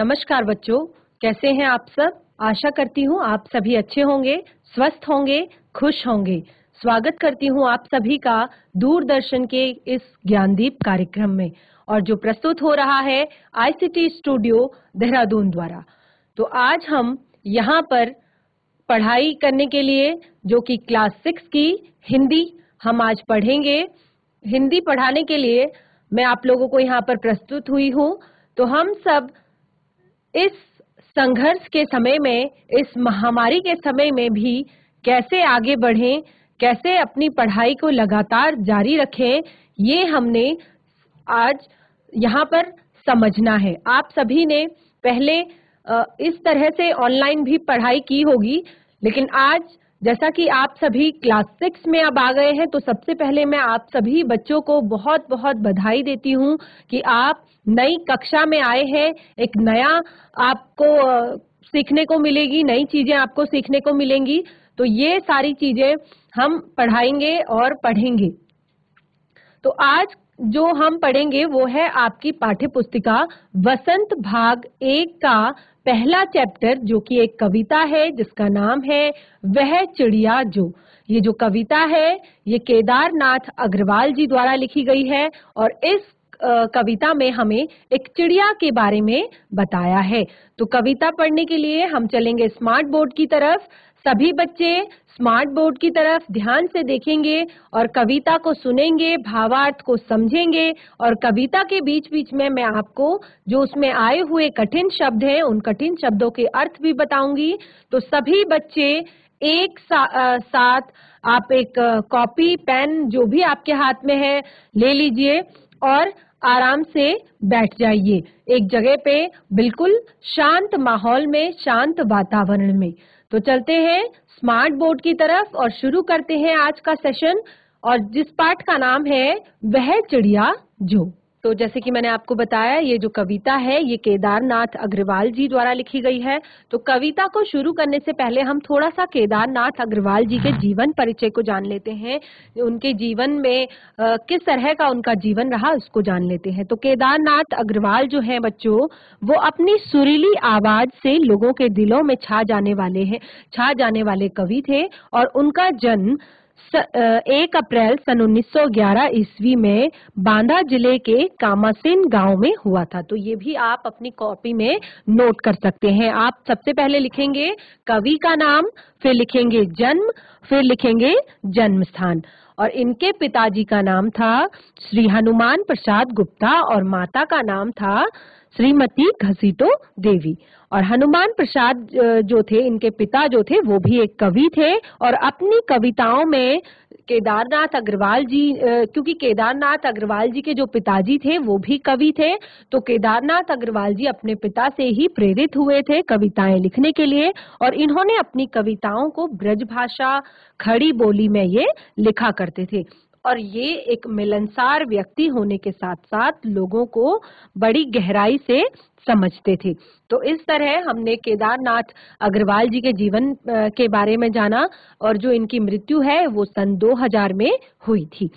नमस्कार बच्चों, कैसे हैं आप सब। आशा करती हूँ आप सभी अच्छे होंगे, स्वस्थ होंगे, खुश होंगे। स्वागत करती हूँ आप सभी का दूरदर्शन के इस ज्ञानदीप कार्यक्रम में, और जो प्रस्तुत हो रहा है आईसीटी स्टूडियो देहरादून द्वारा। तो आज हम यहाँ पर पढ़ाई करने के लिए, जो कि क्लास 6 की हिंदी हम आज पढ़ेंगे। हिंदी पढ़ाने के लिए मैं आप लोगों को यहाँ पर प्रस्तुत हुई हूँ। तो हम सब इस संघर्ष के समय में, इस महामारी के समय में भी कैसे आगे बढ़ें, कैसे अपनी पढ़ाई को लगातार जारी रखें, ये हमने आज यहाँ पर समझना है। आप सभी ने पहले इस तरह से ऑनलाइन भी पढ़ाई की होगी, लेकिन आज जैसा कि आप सभी क्लास 6 में अब आ गए हैं, तो सबसे पहले मैं आप सभी बच्चों को बहुत बहुत बधाई देती हूँ कि आप नई कक्षा में आए हैं। एक नया आपको सीखने को मिलेगी, नई चीजें आपको सीखने को मिलेंगी। तो ये सारी चीजें हम पढ़ाएंगे और पढ़ेंगे। तो आज जो हम पढ़ेंगे वो है आपकी पाठ्य पुस्तिका वसंत भाग 1 का पहला चैप्टर, जो कि एक कविता है जिसका नाम है वह चिड़िया जो। ये जो कविता है ये केदारनाथ अग्रवाल जी द्वारा लिखी गई है, और इस कविता में हमें एक चिड़िया के बारे में बताया है। तो कविता पढ़ने के लिए हम चलेंगे स्मार्ट बोर्ड की तरफ। सभी बच्चे स्मार्ट बोर्ड की तरफ ध्यान से देखेंगे और कविता को सुनेंगे, भावार्थ को समझेंगे, और कविता के बीच बीच में मैं आपको जो उसमें आए हुए कठिन शब्द हैं उन कठिन शब्दों के अर्थ भी बताऊंगी। तो सभी बच्चे एक साथ आप एक कॉपी पेन जो भी आपके हाथ में है ले लीजिए और आराम से बैठ जाइए एक जगह पे, बिल्कुल शांत माहौल में, शांत वातावरण में। तो चलते हैं स्मार्ट बोर्ड की तरफ और शुरू करते हैं आज का सेशन, और जिस पाठ का नाम है वह चिड़िया जो। तो जैसे कि मैंने आपको बताया, ये जो कविता है ये केदारनाथ अग्रवाल जी द्वारा लिखी गई है। तो कविता को शुरू करने से पहले हम थोड़ा सा केदारनाथ अग्रवाल जी के जीवन परिचय को जान लेते हैं। उनके जीवन में किस तरह का उनका जीवन रहा उसको जान लेते हैं। तो केदारनाथ अग्रवाल जो है बच्चों, वो अपनी सुरीली आवाज से लोगों के दिलों में छा जाने वाले कवि थे, और उनका जन्म 1 अप्रैल सन 1911 ईस्वी में बांदा जिले के कामासीन गांव में हुआ था। तो ये भी आप अपनी कॉपी में नोट कर सकते हैं। आप सबसे पहले लिखेंगे कवि का नाम, फिर लिखेंगे जन्म, फिर लिखेंगे जन्म स्थान। और इनके पिताजी का नाम था श्री हनुमान प्रसाद गुप्ता और माता का नाम था श्रीमती घसीटो देवी। और हनुमान प्रसाद जो थे, इनके पिता जो थे, वो भी एक कवि थे, और अपनी कविताओं में केदारनाथ अग्रवाल जी, क्योंकि केदारनाथ अग्रवाल जी के जो पिताजी थे वो भी कवि थे, तो केदारनाथ अग्रवाल जी अपने पिता से ही प्रेरित हुए थे कविताएं लिखने के लिए, और इन्होंने अपनी कविताओं को ब्रज भाषा, खड़ी बोली में ये लिखा करते थे। और ये एक मिलनसार व्यक्ति होने के साथ साथ लोगों को बड़ी गहराई से समझते थे। तो इस तरह हमने केदारनाथ अग्रवाल जी के जीवन के बारे में जाना, और जो इनकी मृत्यु है वो सन 2000 में हुई थी।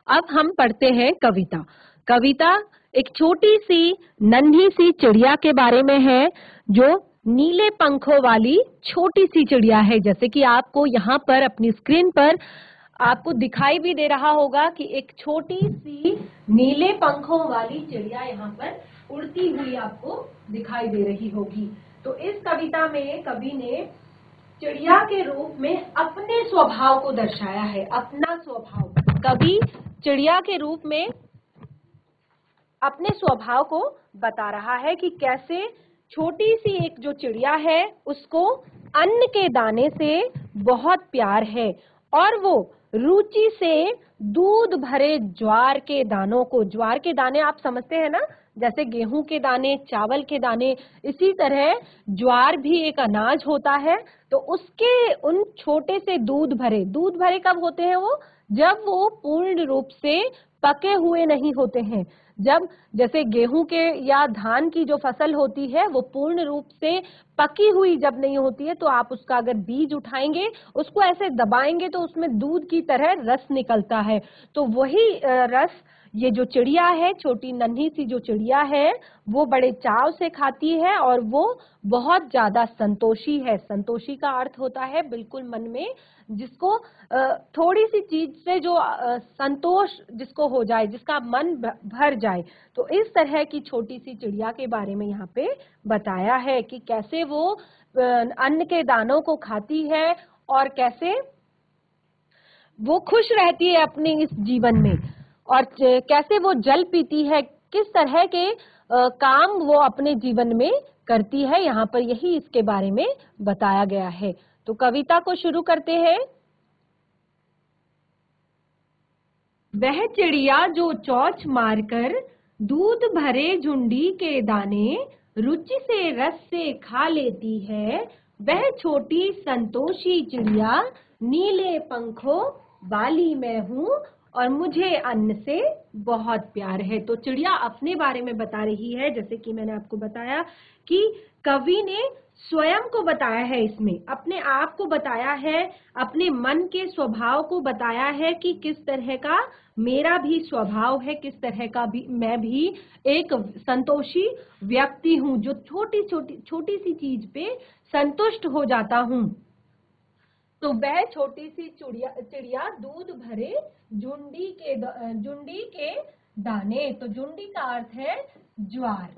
अब हम पढ़ते हैं कविता। कविता एक छोटी सी नन्ही सी चिड़िया के बारे में है, जो नीले पंखों वाली छोटी सी चिड़िया है। जैसे कि आपको यहाँ पर अपनी स्क्रीन पर आपको दिखाई भी दे रहा होगा कि एक छोटी सी नीले पंखों वाली चिड़िया यहाँ पर उड़ती हुई आपको दिखाई दे रही होगी। तो इस कविता में कवि ने चिड़िया के रूप में अपने स्वभाव को दर्शाया है, अपना स्वभाव। कवि चिड़िया के रूप में अपने स्वभाव को बता रहा है कि कैसे छोटी सी एक जो चिड़िया है उसको अन्न के दाने से बहुत प्यार है, और वो रुचि से दूध भरे ज्वार के दानों को, ज्वार के दाने आप समझते हैं ना, जैसे गेहूं के दाने, चावल के दाने, इसी तरह ज्वार भी एक अनाज होता है। तो उसके उन छोटे से दूध भरे कब होते हैं वो? जब वो पूर्ण रूप से पके हुए नहीं होते हैं। जब जैसे गेहूं के या धान की जो फसल होती है वो पूर्ण रूप से पकी हुई जब नहीं होती है, तो आप उसका अगर बीज उठाएंगे, उसको ऐसे दबाएंगे तो उसमें दूध की तरह रस निकलता है। तो वही रस ये जो चिड़िया है, छोटी नन्ही सी जो चिड़िया है, वो बड़े चाव से खाती है और वो बहुत ज्यादा संतोषी है। संतोषी का अर्थ होता है बिल्कुल मन में, जिसको थोड़ी सी चीज से जो संतोष जिसको हो जाए, जिसका मन भर जाए। तो इस तरह की छोटी सी चिड़िया के बारे में यहाँ पे बताया है कि कैसे वो अन्न के दानों को खाती है और कैसे वो खुश रहती है अपने इस जीवन में, और कैसे वो जल पीती है, किस तरह के काम वो अपने जीवन में करती है। यहाँ पर यही इसके बारे में बताया गया है। तो कविता को शुरू करते हैं। वह चिड़िया जो चोंच मारकर दूध भरे झुंडी के दाने रुचि से रस से खा लेती है, वह छोटी संतोषी चिड़िया नीले पंखों वाली मैं हूँ और मुझे अन्न से बहुत प्यार है। तो चिड़िया अपने बारे में बता रही है, जैसे कि मैंने आपको बताया कि कवि ने स्वयं को बताया है, इसमें अपने आप को बताया है, अपने मन के स्वभाव को बताया है कि किस तरह का मेरा भी स्वभाव है, किस तरह का भी मैं भी एक संतोषी व्यक्ति हूँ जो छोटी सी चीज पे संतुष्ट हो जाता हूँ। तो वह छोटी सी चिड़िया दूध भरे झुंडी के दाने, तो झुंडी का अर्थ है ज्वार।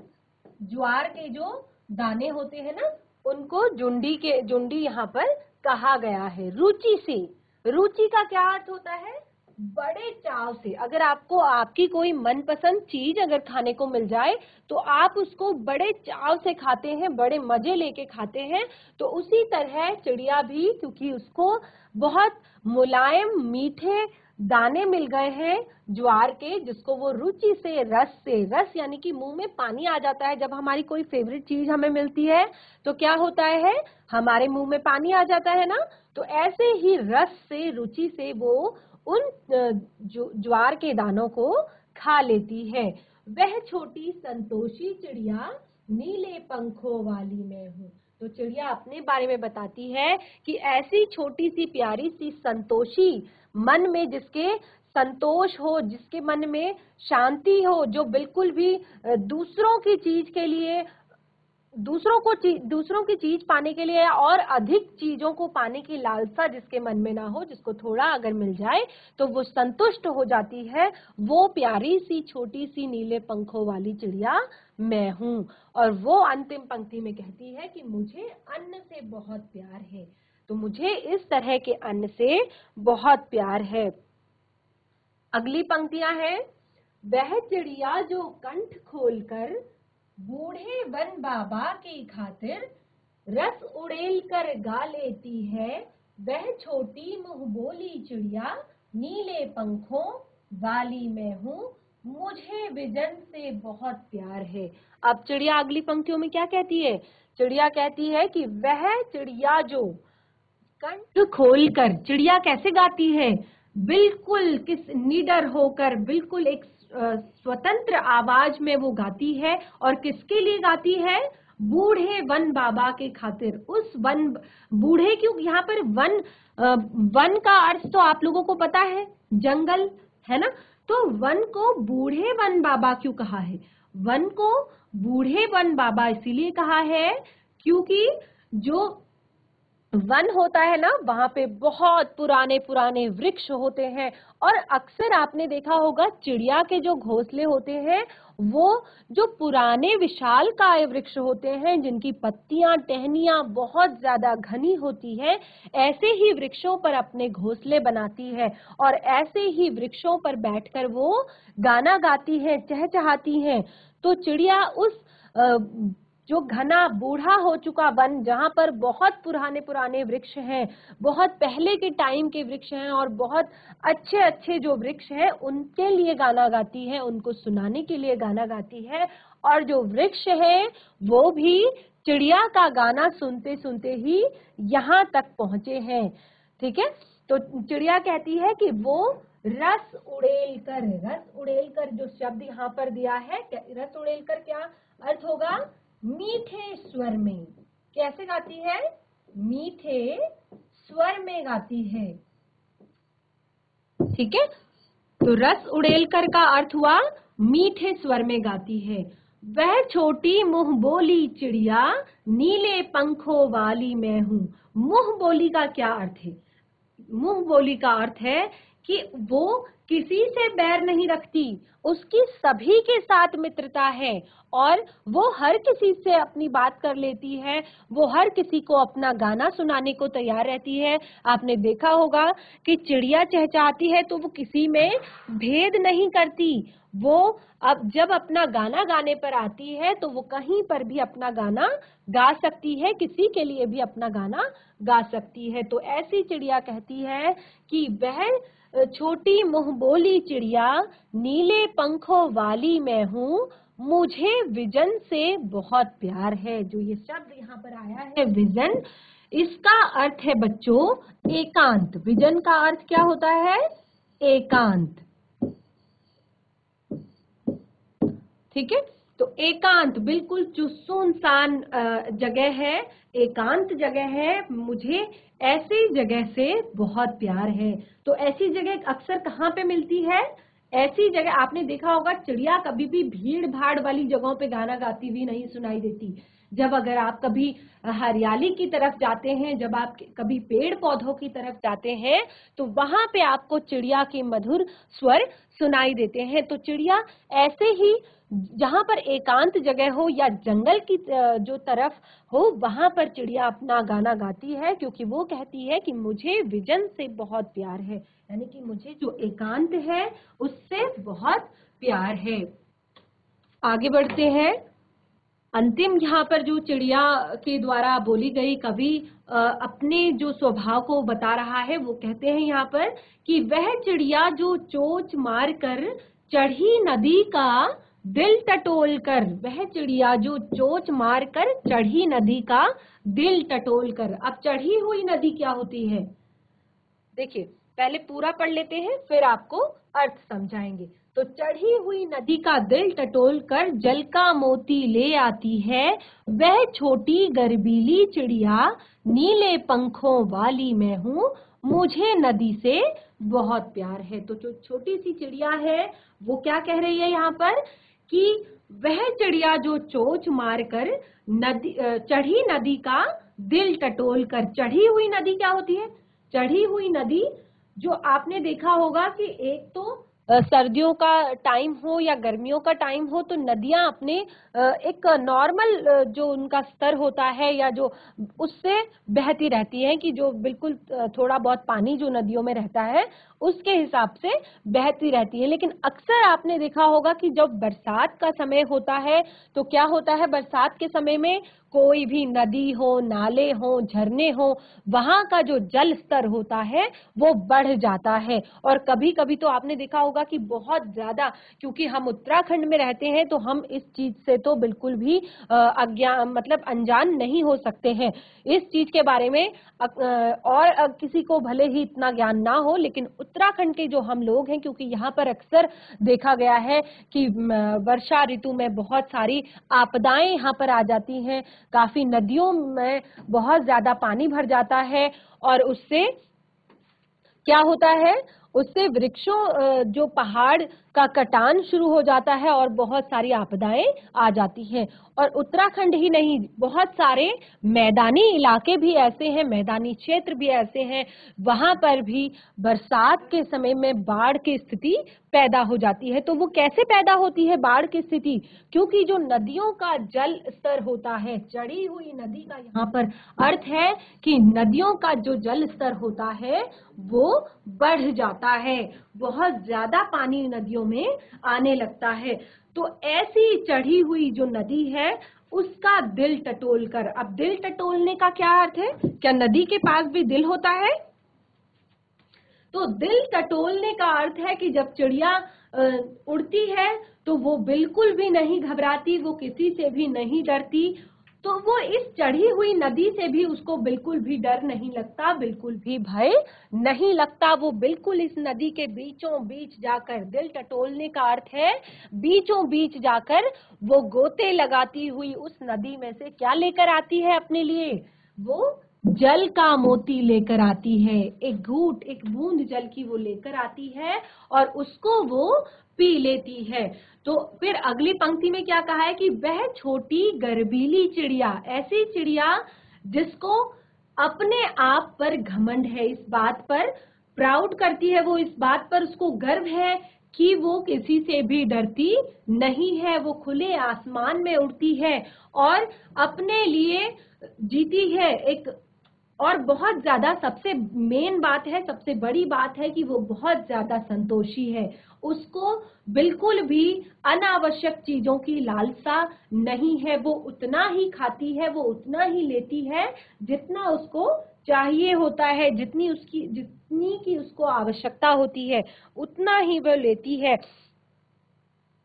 ज्वार के जो दाने होते हैं ना, उनको झुंडी यहाँ पर कहा गया है। रुचि से, रुचि का क्या अर्थ होता है? बड़े चाव से। अगर आपको आपकी कोई मनपसंद चीज अगर खाने को मिल जाए तो आप उसको बड़े चाव से खाते हैं, बड़े मजे लेके खाते हैं। तो उसी तरह चिड़िया भी, क्योंकि उसको बहुत मुलायम मीठे दाने मिल गए हैं ज्वार के, जिसको वो रुचि से रस यानी कि मुंह में पानी आ जाता है। जब हमारी कोई फेवरेट चीज हमें मिलती है तो क्या होता है, हमारे मुंह में पानी आ जाता है ना। तो ऐसे ही रस से, रुचि से वो उन ज्वार के दानों को खा लेती है। वह छोटी संतोषी चिड़िया नीले पंखों वाली मैं हूँ। तो चिड़िया अपने बारे में बताती है कि ऐसी छोटी सी प्यारी सी संतोषी, मन में जिसके संतोष हो, जिसके मन में शांति हो, जो बिल्कुल भी दूसरों की चीज के लिए, दूसरों की चीज पाने के लिए और अधिक चीजों को पाने की लालसा जिसके मन में ना हो, जिसको थोड़ा अगर मिल जाए तो वो संतुष्ट हो जाती है, वो प्यारी सी छोटी सी नीले पंखों वाली चिड़िया मैं हूँ। और वो अंतिम पंक्ति में कहती है कि मुझे अन्न से बहुत प्यार है। तो मुझे इस तरह के अन्न से बहुत प्यार है। अगली पंक्तियां हैं। वह चिड़िया जो कंठ खोलकर बूढ़े वन बाबा की खातिर रस उड़ेल कर गा लेती है, वह छोटी मुंह बोली चिड़िया नीले पंखों वाली मैं हूँ, मुझे विजन से बहुत प्यार है। अब चिड़िया अगली पंक्तियों में क्या कहती है? चिड़िया कहती है कि वह चिड़िया जो कंठ खोलकर, चिड़िया कैसे गाती है? बिल्कुल निडर होकर, बिल्कुल एक स्वतंत्र आवाज में वो गाती है। और किसके लिए गाती है? बूढ़े वन बाबा के खातिर। उस वन, बूढ़े क्यों यहाँ पर? वन का अर्थ तो आप लोगों को पता है, जंगल, है ना। तो वन को बूढ़े वन बाबा क्यों कहा है? वन को बूढ़े वन बाबा इसीलिए कहा है क्योंकि जो वन होता है ना, वहां पे बहुत पुराने पुराने वृक्ष होते हैं। और अक्सर आपने देखा होगा चिड़िया के जो घोंसले होते हैं वो जो पुराने विशालकाय वृक्ष होते हैं, जिनकी पत्तियां, टहनियां बहुत ज्यादा घनी होती है, ऐसे ही वृक्षों पर अपने घोंसले बनाती है और ऐसे ही वृक्षों पर बैठकर वो गाना गाती है, चहचहाती है। तो चिड़िया उस जो घना बूढ़ा हो चुका वन, जहां पर बहुत पुराने पुराने वृक्ष हैं, बहुत पहले के टाइम के वृक्ष हैं और बहुत अच्छे अच्छे जो वृक्ष हैं, उनके लिए गाना गाती है, उनको सुनाने के लिए गाना गाती है। और जो वृक्ष है वो भी चिड़िया का गाना सुनते सुनते ही यहाँ तक पहुंचे हैं। ठीक है। तो चिड़िया कहती है कि वो रस उड़ेल कर जो शब्द यहाँ पर दिया है, रस उड़ेल कर क्या अर्थ होगा? मीठे स्वर में। कैसे गाती है? मीठे स्वर में गाती है। ठीक है। तो रस उड़ेल कर का अर्थ हुआ मीठे स्वर में गाती है। वह छोटी मुंह बोली चिड़िया, नीले पंखों वाली मैं हूँ। मुंह बोली का क्या अर्थ है? मुंह बोली का अर्थ है कि वो किसी से बैर नहीं रखती, उसकी सभी के साथ मित्रता है और वो हर किसी से अपनी बात कर लेती है, वो हर किसी को अपना गाना सुनाने को तैयार रहती है। आपने देखा होगा कि चिड़िया चहचहाती है तो वो किसी में भेद नहीं करती। वो अब जब अपना गाना गाने पर आती है तो वो कहीं पर भी अपना गाना गा सकती है, किसी के लिए भी अपना गाना गा सकती है। तो ऐसी चिड़िया कहती है कि वह छोटी मुंह बोली चिड़िया, नीले पंखों वाली मैं हूँ, मुझे विजन से बहुत प्यार है। जो ये शब्द यहाँ पर आया है विजन, इसका अर्थ है बच्चों एकांत। विजन का अर्थ क्या होता है? एकांत। ठीक है, तो एकांत बिल्कुल सुनसान जगह है, एकांत जगह है, मुझे ऐसी जगह से बहुत प्यार है। तो ऐसी जगह अक्सर कहाँ पे मिलती है? ऐसी जगह आपने देखा होगा चिड़िया कभी भी भीड़ भाड़ वाली जगहों पे गाना गाती हुई नहीं सुनाई देती। जब अगर आप कभी हरियाली की तरफ जाते हैं, जब आप कभी पेड़ पौधों की तरफ जाते हैं, तो वहां पे आपको चिड़िया के मधुर स्वर सुनाई देते हैं। तो चिड़िया ऐसे ही जहां पर एकांत जगह हो या जंगल की जो तरफ हो, वहां पर चिड़िया अपना गाना गाती है, क्योंकि वो कहती है कि मुझे विजन से बहुत प्यार है, यानी कि मुझे जो एकांत है उससे बहुत प्यार है। आगे बढ़ते हैं। अंतिम यहाँ पर जो चिड़िया के द्वारा बोली गई कवि अपने जो स्वभाव को बता रहा है, वो कहते हैं यहाँ पर कि वह चिड़िया जो चोंच मार कर चढ़ी नदी का दिल टटोल कर। वह चिड़िया जो चोंच मार कर चढ़ी नदी का दिल टटोल कर। अब चढ़ी हुई नदी क्या होती है? देखिए, पहले पूरा पढ़ लेते हैं फिर आपको अर्थ समझाएंगे। तो चढ़ी हुई नदी का दिल टटोल कर जल का मोती ले आती है, वह छोटी गर्बीली चिड़िया, नीले पंखों वाली मैं हूँ, मुझे नदी से बहुत प्यार है। तो जो छोटी सी चिड़िया है वो क्या कह रही है यहाँ पर कि वह चिड़िया जो चोंच मारकर नदी चढ़ी नदी का दिल टटोल कर। चढ़ी हुई नदी क्या होती है? चढ़ी हुई नदी, जो आपने देखा होगा कि एक तो सर्दियों का टाइम हो या गर्मियों का टाइम हो तो नदियां अपने एक नॉर्मल जो उनका स्तर होता है या जो उससे बहती रहती हैं, कि जो बिल्कुल थोड़ा बहुत पानी जो नदियों में रहता है उसके हिसाब से बहती रहती है। लेकिन अक्सर आपने देखा होगा कि जब बरसात का समय होता है तो क्या होता है, बरसात के समय में कोई भी नदी हो, नाले हो, झरने हो, वहां का जो जल स्तर होता है वो बढ़ जाता है। और कभी कभी तो आपने देखा होगा कि बहुत ज्यादा, क्योंकि हम उत्तराखंड में रहते हैं तो हम इस चीज से तो बिल्कुल भी अज्ञान मतलब अनजान नहीं हो सकते हैं। इस चीज के बारे में और किसी को भले ही इतना ज्ञान ना हो, लेकिन उत्तराखंड के जो हम लोग हैं, क्योंकि यहाँ पर अक्सर देखा गया है कि वर्षा ऋतु में बहुत सारी आपदाएं यहाँ पर आ जाती हैं, काफी नदियों में बहुत ज्यादा पानी भर जाता है और उससे क्या होता है, उससे वृक्षों जो पहाड़ का कटान शुरू हो जाता है और बहुत सारी आपदाएं आ जाती हैं। और उत्तराखंड ही नहीं, बहुत सारे मैदानी इलाके भी ऐसे हैं, मैदानी क्षेत्र भी ऐसे हैं, वहां पर भी बरसात के समय में बाढ़ की स्थिति पैदा हो जाती है। तो वो कैसे पैदा होती है बाढ़ की स्थिति? क्योंकि जो नदियों का जल स्तर होता है, चढ़ी हुई नदी का यहाँ पर अर्थ है कि नदियों का जो जल स्तर होता है वो बढ़ जाता है, बहुत ज्यादा पानी नदियों में आने लगता है। तो ऐसी चढ़ी हुई जो नदी है उसका दिल टटोल कर। अब दिल टटोलने का क्या अर्थ है? क्या नदी के पास भी दिल होता है? तो दिल टटोलने का अर्थ है कि जब चिड़िया उड़ती है तो वो बिल्कुल भी नहीं घबराती, वो किसी से भी नहीं डरती, तो वो इस चढ़ी हुई नदी से भी उसको बिल्कुल भी डर नहीं लगता, बिल्कुल भी भय नहीं लगता। वो बिल्कुल इस नदी के बीचों बीच जाकर, दिल टटोलने का अर्थ है बीचों बीच जाकर वो गोते लगाती हुई उस नदी में से क्या लेकर आती है अपने लिए? वो जल का मोती लेकर आती है, एक घूंट एक बूंद जल की वो लेकर आती है और उसको वो पी लेती है। तो फिर अगली पंक्ति में क्या कहा है कि वह छोटी गर्वीली चिड़िया, ऐसी चिड़िया जिसको अपने आप पर घमंड है, इस बात पर प्राउड करती है, वो इस बात पर उसको गर्व है कि वो किसी से भी डरती नहीं है, वो खुले आसमान में उड़ती है और अपने लिए जीती है एक। और बहुत ज्यादा सबसे मेन बात है, सबसे बड़ी बात है कि वो बहुत ज्यादा संतोषी है, उसको बिल्कुल भी अनावश्यक चीजों की लालसा नहीं है, वो उतना ही खाती है, वो उतना ही लेती है जितना उसको चाहिए होता है, जितनी की उसको आवश्यकता होती है उतना ही वो लेती है।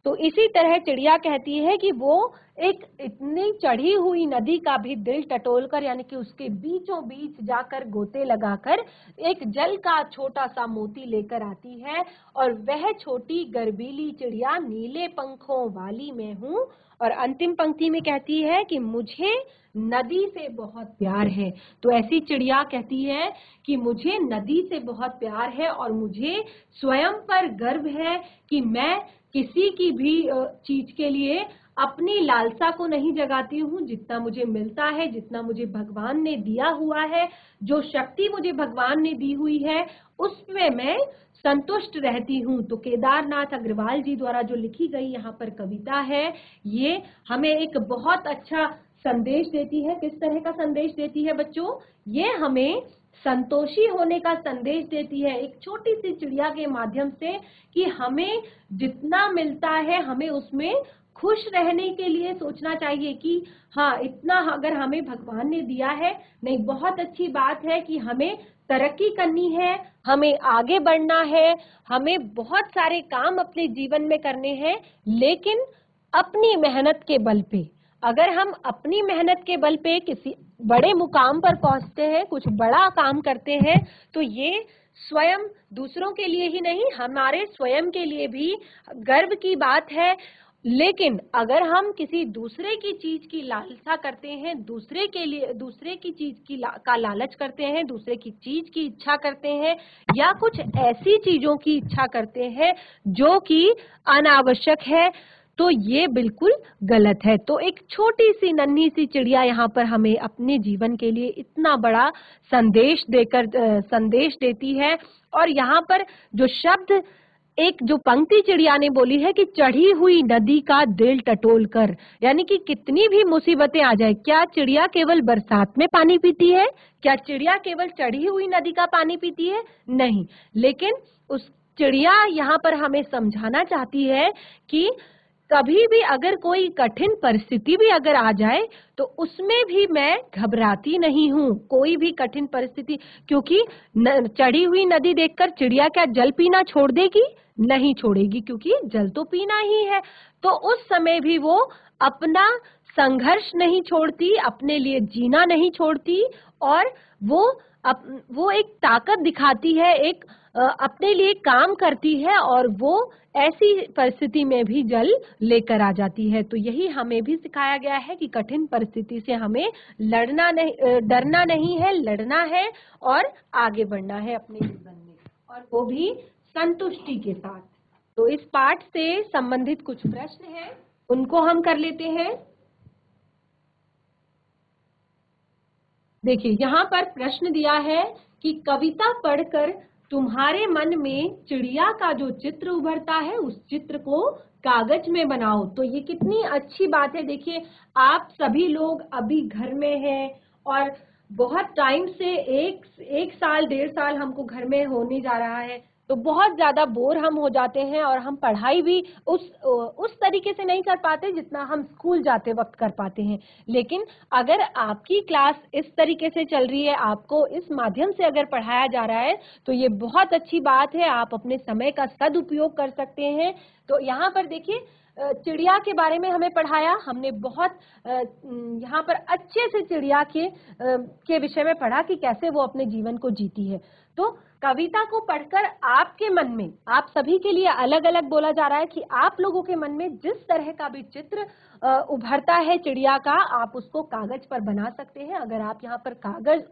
तो इसी तरह चिड़िया कहती है कि वो एक इतनी चढ़ी हुई नदी का भी दिल टटोलकर, यानी कि उसके बीचों बीच जाकर गोते लगाकर एक जल का छोटा सा मोती लेकर आती है और वह छोटी गर्वीली चिड़िया नीले पंखों वाली मैं हूँ। और अंतिम पंक्ति में कहती है कि मुझे नदी से बहुत प्यार है। तो ऐसी चिड़िया कहती है कि मुझे नदी से बहुत प्यार है और मुझे स्वयं पर गर्व है कि मैं किसी की भी चीज के लिए अपनी लालसा को नहीं जगाती हूँ। जितना मुझे मिलता है, जितना मुझे भगवान ने दिया हुआ है, जो शक्ति मुझे भगवान ने दी हुई है, उसमें मैं संतुष्ट रहती हूँ। तो केदारनाथ अग्रवाल जी द्वारा जो लिखी गई यहाँ पर कविता है, ये हमें एक बहुत अच्छा संदेश देती है। किस तरह का संदेश देती है बच्चों? ये हमें संतोषी होने का संदेश देती है एक छोटी सी चिड़िया के माध्यम से कि हमें जितना मिलता है हमें उसमें खुश रहने के लिए सोचना चाहिए कि हाँ, इतना अगर हमें भगवान ने दिया है, नहीं, बहुत अच्छी बात है कि हमें तरक्की करनी है, हमें आगे बढ़ना है, हमें बहुत सारे काम अपने जीवन में करने हैं, लेकिन अपनी मेहनत के बल पे। अगर हम अपनी मेहनत के बल पे किसी बड़े मुकाम पर पहुंचते हैं, कुछ बड़ा काम करते हैं, तो ये स्वयं दूसरों के लिए ही नहीं, हमारे स्वयं के लिए भी गर्व की बात है। लेकिन अगर हम किसी दूसरे की चीज की लालसा करते हैं, दूसरे के लिए दूसरे की चीज का लालच करते हैं, दूसरे की चीज की इच्छा करते हैं, या कुछ ऐसी चीजों की इच्छा करते हैं जो कि अनावश्यक है, तो ये बिल्कुल गलत है। तो एक छोटी सी नन्ही सी चिड़िया यहाँ पर हमें अपने जीवन के लिए इतना बड़ा संदेश देती है। और यहाँ पर जो शब्द, एक जो पंक्ति चिड़िया ने बोली है कि चढ़ी हुई नदी का दिल टटोल कर, यानी कि कितनी भी मुसीबतें आ जाए, क्या चिड़िया केवल बरसात में पानी पीती है? क्या चिड़िया केवल चढ़ी हुई नदी का पानी पीती है? नहीं, लेकिन उस चिड़िया यहाँ पर हमें समझाना चाहती है कि कभी भी अगर कोई कठिन परिस्थिति भी अगर आ जाए तो उसमें भी मैं घबराती नहीं हूँ। कोई भी कठिन परिस्थिति, क्योंकि चढ़ी हुई नदी देखकर चिड़िया क्या जल पीना छोड़ देगी? नहीं छोड़ेगी, क्योंकि जल तो पीना ही है। तो उस समय भी वो अपना संघर्ष नहीं छोड़ती, अपने लिए जीना नहीं छोड़ती, और वो एक ताकत दिखाती है, एक अपने लिए काम करती है, और वो ऐसी परिस्थिति में भी जल लेकर आ जाती है। तो यही हमें भी सिखाया गया है कि कठिन परिस्थिति से हमें डरना नहीं है, लड़ना है और आगे बढ़ना है अपने जीवन में, और वो भी संतुष्टि के साथ। तो इस पाठ से संबंधित कुछ प्रश्न हैं, उनको हम कर लेते हैं। देखिए, यहाँ पर प्रश्न दिया है कि कविता पढ़कर तुम्हारे मन में चिड़िया का जो चित्र उभरता है उस चित्र को कागज में बनाओ। तो ये कितनी अच्छी बात है। देखिए, आप सभी लोग अभी घर में हैं और बहुत टाइम से एक साल 1.5 साल हमको घर में होने जा रहा है, तो बहुत ज्यादा बोर हम हो जाते हैं और हम पढ़ाई भी उस तरीके से नहीं कर पाते जितना हम स्कूल जाते वक्त कर पाते हैं। लेकिन अगर आपकी क्लास इस तरीके से चल रही है, आपको इस माध्यम से अगर पढ़ाया जा रहा है, तो ये बहुत अच्छी बात है। आप अपने समय का सदुपयोग कर सकते हैं। तो यहाँ पर देखिए, चिड़िया के बारे में हमें पढ़ाया। हमने बहुत यहाँ पर अच्छे से चिड़िया के विषय में पढ़ा कि कैसे वो अपने जीवन को जीती है। तो कविता को पढ़कर आपके मन में, आप सभी के लिए अलग अलग बोला जा रहा है कि आप लोगों के मन में जिस तरह का भी चित्र उभरता है चिड़िया का, आप उसको कागज पर बना सकते हैं। अगर आप यहाँ पर कागज,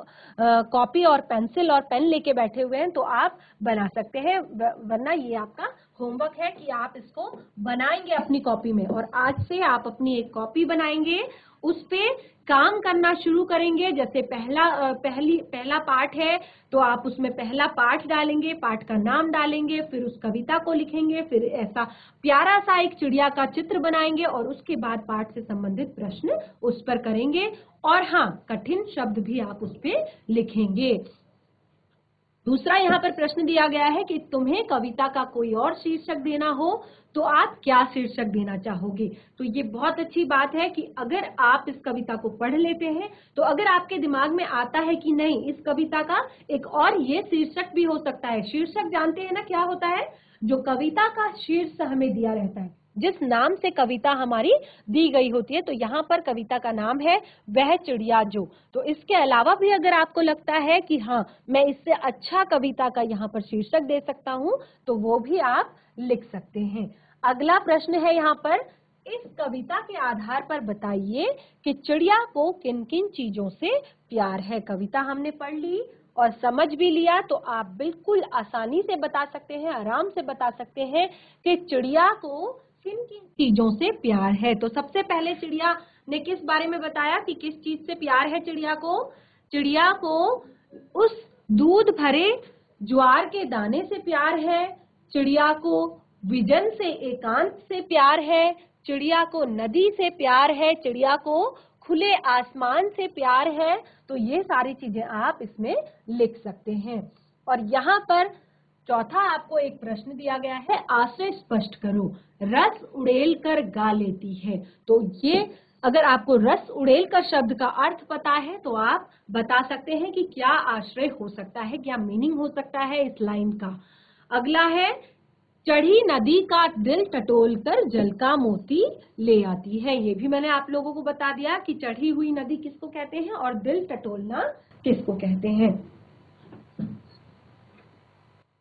कॉपी और पेंसिल और पेन लेके बैठे हुए हैं तो आप बना सकते हैं, वरना ये आपका होमवर्क है कि आप इसको बनाएंगे अपनी कॉपी में। और आज से आप अपनी एक कॉपी बनाएंगे, उस पे काम करना शुरू करेंगे। जैसे पहला पाठ है तो आप उसमें पहला पाठ डालेंगे, पाठ का नाम डालेंगे, फिर उस कविता को लिखेंगे, फिर ऐसा प्यारा सा एक चिड़िया का चित्र बनाएंगे और उसके बाद पाठ से संबंधित प्रश्न उस पर करेंगे। और हाँ, कठिन शब्द भी आप उस पे लिखेंगे। दूसरा यहाँ पर प्रश्न दिया गया है कि तुम्हें कविता का कोई और शीर्षक देना हो तो आप क्या शीर्षक देना चाहोगे। तो ये बहुत अच्छी बात है कि अगर आप इस कविता को पढ़ लेते हैं तो अगर आपके दिमाग में आता है कि नहीं, इस कविता का एक और ये शीर्षक भी हो सकता है। शीर्षक जानते हैं ना क्या होता है? जो कविता का शीर्ष हमें दिया रहता है, जिस नाम से कविता हमारी दी गई होती है। तो यहाँ पर कविता का नाम है वह चिड़िया जो। तो इसके अलावा भी अगर आपको लगता है कि हाँ, मैं इससे अच्छा कविता का यहाँ पर शीर्षक दे सकता हूँ, तो वो भी आप लिख सकते हैं। अगला प्रश्न है यहाँ पर, इस कविता के आधार पर बताइए कि चिड़िया को किन किन चीजों से प्यार है। कविता हमने पढ़ ली और समझ भी लिया, तो आप बिल्कुल आसानी से बता सकते हैं, आराम से बता सकते हैं कि चिड़िया को किन किन चीजों से प्यार है। तो सबसे पहले चिड़िया ने किस बारे में बताया कि किस चीज से प्यार है चिड़िया को? चिड़िया को उस दूध भरे ज्वार के दाने से प्यार है, चिड़िया को विजन से, एकांत से प्यार है, चिड़िया को नदी से प्यार है, चिड़िया को खुले आसमान से प्यार है। तो ये सारी चीजें आप इसमें लिख सकते हैं। और यहाँ पर चौथा आपको एक प्रश्न दिया गया है, आशय स्पष्ट करो। रस उड़ेल कर गा लेती है। तो ये अगर आपको रस उड़ेल कर शब्द का अर्थ पता है तो आप बता सकते हैं कि क्या आश्रय हो सकता है, क्या मीनिंग हो सकता है इस लाइन का। अगला है, चढ़ी नदी का दिल टटोल कर जल का मोती ले आती है। ये भी मैंने आप लोगों को बता दिया कि चढ़ी हुई नदी किसको कहते हैं और दिल टटोलना किसको कहते हैं।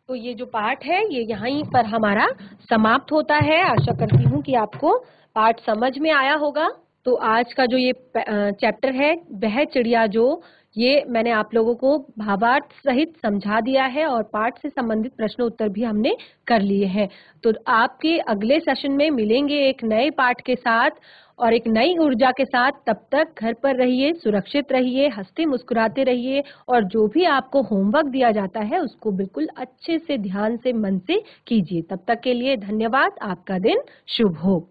तो ये जो पाठ है ये यहीं पर हमारा समाप्त होता है। आशा करती हूँ कि आपको पाठ समझ में आया होगा। तो आज का जो ये चैप्टर है वह चिड़िया जो, ये मैंने आप लोगों को भावार्थ सहित समझा दिया है और पाठ से संबंधित प्रश्न उत्तर भी हमने कर लिए हैं। तो आपके अगले सेशन में मिलेंगे एक नए पाठ के साथ और एक नई ऊर्जा के साथ। तब तक घर पर रहिए, सुरक्षित रहिए, हंसते मुस्कुराते रहिए और जो भी आपको होमवर्क दिया जाता है उसको बिल्कुल अच्छे से, ध्यान से, मन से कीजिए। तब तक के लिए धन्यवाद। आपका दिन शुभ हो।